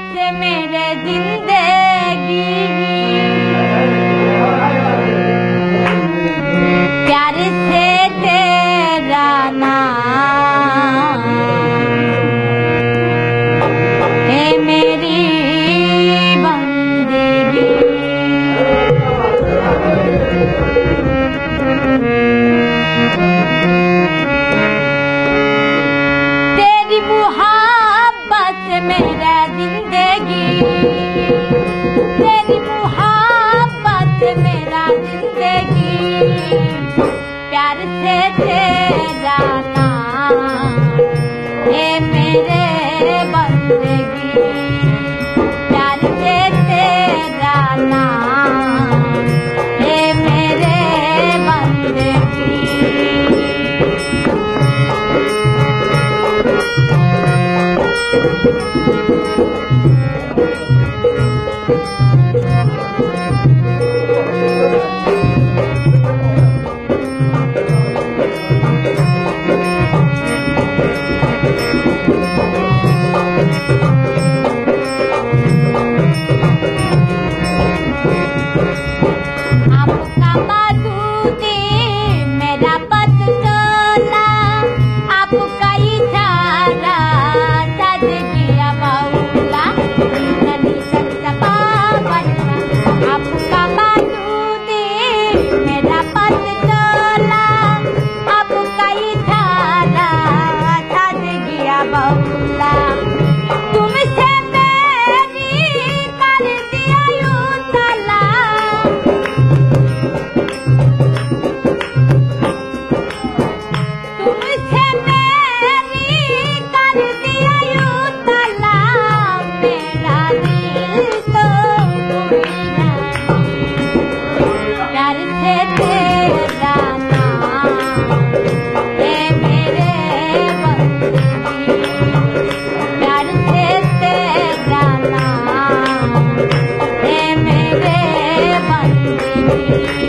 से मेरे जिंदगी प्यार से तेरा नाम है मेरी बंदगी। तेरी मुहब्बत से मेरा जिंदगी, तेरी मुहब्बत से मेरा जिंदगी प्यार से तेरा नाम है मेरे बंदगी। प्यार से तेरा नाम है मेरे बंदगी। आपका मधुदी मेरा पत तोला, आपका इशारा सज गया मौला। ननी सत्सपा बनवा आपका मधुदी मेरा पत तोला, आपका इशारा सज गया मौला। तुमसे मेरी कर दिया यूं तला, तुमसे मेरी कर दिया यूं तला। मेरा दिल तो मेरा प्यार से तेरा नाम है मेरे बंदगी। प्यार से तेरा नाम है मेरे बंदगी।